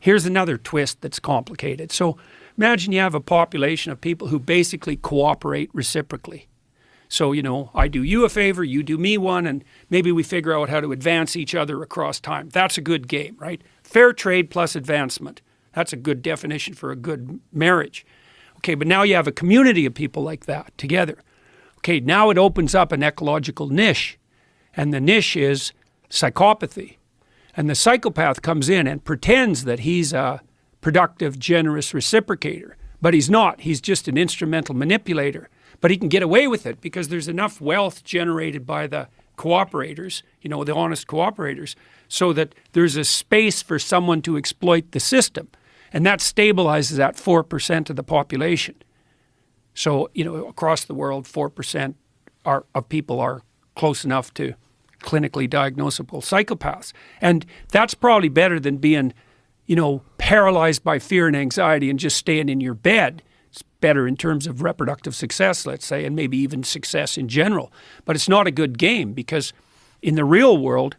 here's another twist that's complicated. So imagine you have a population of people who basically cooperate reciprocally. So, you know, I do you a favor, you do me one, and maybe we figure out how to advance each other across time. That's a good game, right? Fair trade plus advancement. That's a good definition for a good marriage. Okay, but now you have a community of people like that together. Okay, now it opens up an ecological niche, and the niche is psychopathy. And the psychopath comes in and pretends that he's a productive, generous reciprocator, but he's not. He's just an instrumental manipulator. But he can get away with it because there's enough wealth generated by the cooperators, you know, the honest cooperators, so that there's a space for someone to exploit the system. And that stabilizes at 4% of the population. So, you know, across the world, 4% of people are close enough to clinically diagnosable psychopaths. And that's probably better than being, you know, paralyzed by fear and anxiety and just staying in your bed. It's better in terms of reproductive success, let's say, and maybe even success in general. But it's not a good game because in the real world,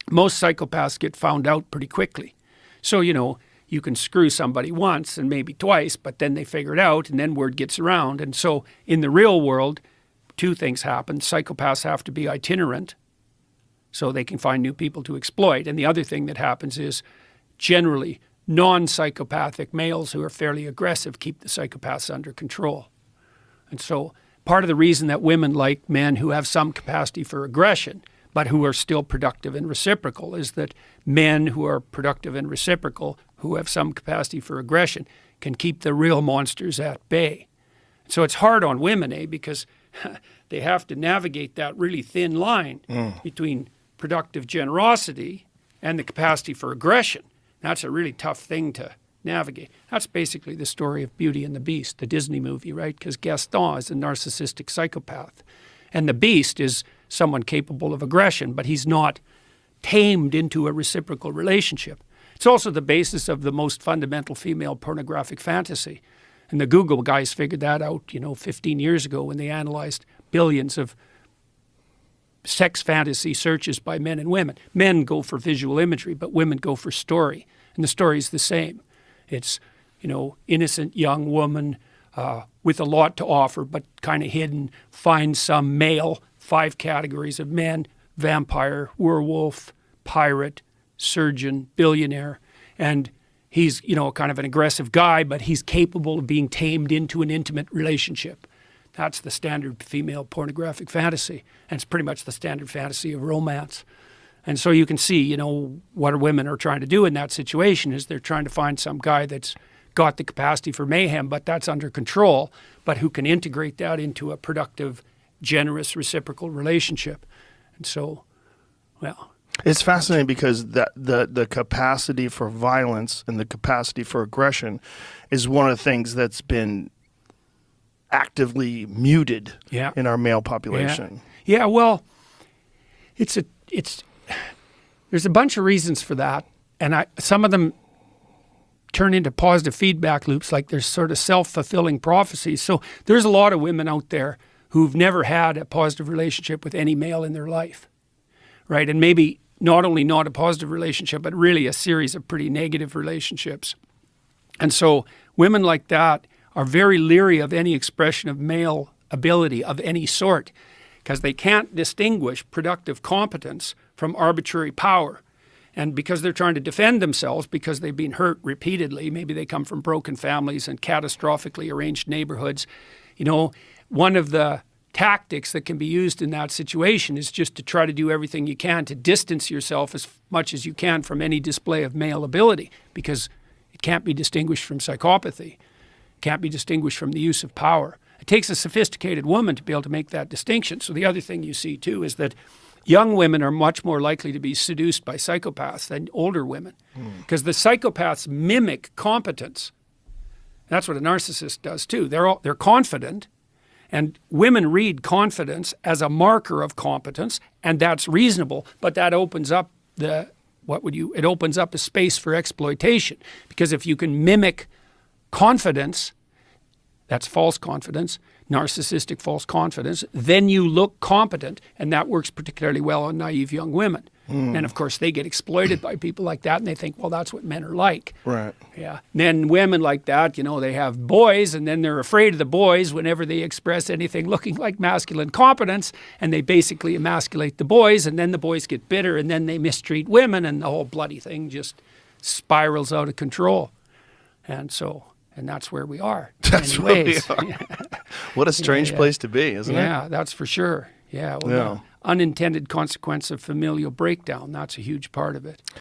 most psychopaths get found out pretty quickly. So, you know, you can screw somebody once and maybe twice, but then they figure it out and then word gets around. And so in the real world, two things happen. Psychopaths have to be itinerant so they can find new people to exploit. And the other thing that happens is generally non-psychopathic males who are fairly aggressive keep the psychopaths under control. And so part of the reason that women like men who have some capacity for aggression but who are still productive and reciprocal is that men who are productive and reciprocal who have some capacity for aggression can keep the real monsters at bay. So it's hard on women, because they have to navigate that really thin line between productive generosity and the capacity for aggression. That's a really tough thing to navigate. That's basically the story of Beauty and the Beast, the Disney movie, right? Because Gaston is a narcissistic psychopath. And the Beast is someone capable of aggression, but he's not tamed into a reciprocal relationship. It's also the basis of the most fundamental female pornographic fantasy. And the Google guys figured that out, 15 years ago when they analyzed billions of sex fantasy searches by men and women. Men go for visual imagery, but women go for story. And the story is the same. It's, innocent young woman with a lot to offer, but kind of hidden, finds some male, 5 categories of men: vampire, werewolf, pirate, surgeon, billionaire. And he's, kind of an aggressive guy, but he's capable of being tamed into an intimate relationship. That's the standard female pornographic fantasy. And it's pretty much the standard fantasy of romance. And so you can see, what women are trying to do in that situation is they're trying to find some guy that's got the capacity for mayhem, but that's under control, but who can integrate that into a productive, generous, reciprocal relationship. And so, well... It's fascinating because the capacity for violence and the capacity for aggression is one of the things that's been actively muted in our male population. Yeah, well, there's a bunch of reasons for that, and some of them turn into positive feedback loops, like there's sort of self-fulfilling prophecies. So there's a lot of women out there who've never had a positive relationship with any male in their life, right? And maybe not only not a positive relationship, but really a series of pretty negative relationships. And so women like that are very leery of any expression of male ability of any sort because they can't distinguish productive competence from arbitrary power. And because they're trying to defend themselves because they've been hurt repeatedly, maybe they come from broken families and catastrophically arranged neighborhoods, one of the tactics that can be used in that situation is just to try to do everything you can to distance yourself as much as you can from any display of male ability, because it can't be distinguished from psychopathy. It can't be distinguished from the use of power. It takes a sophisticated woman to be able to make that distinction. So the other thing you see too is that young women are much more likely to be seduced by psychopaths than older women, because the psychopaths mimic competence. That's what a narcissist does too. They're confident. And women read confidence as a marker of competence, and that's reasonable, but that opens up it opens up a space for exploitation. Because if you can mimic confidence, that's false confidence, narcissistic false confidence, then you look competent, and that works particularly well on naive young women. And of course, they get exploited by people like that, and they think, well, that's what men are like. Right. Yeah. And then women like that, you know, they have boys, and then they're afraid of the boys whenever they express anything looking like masculine competence, and they basically emasculate the boys, and then the boys get bitter, and then they mistreat women, and the whole bloody thing just spirals out of control. And that's where we are. That's where we are. What a strange place to be, isn't it? Yeah, that's for sure. Yeah. Well, Yeah. the unintended consequence of familial breakdown, that's a huge part of it.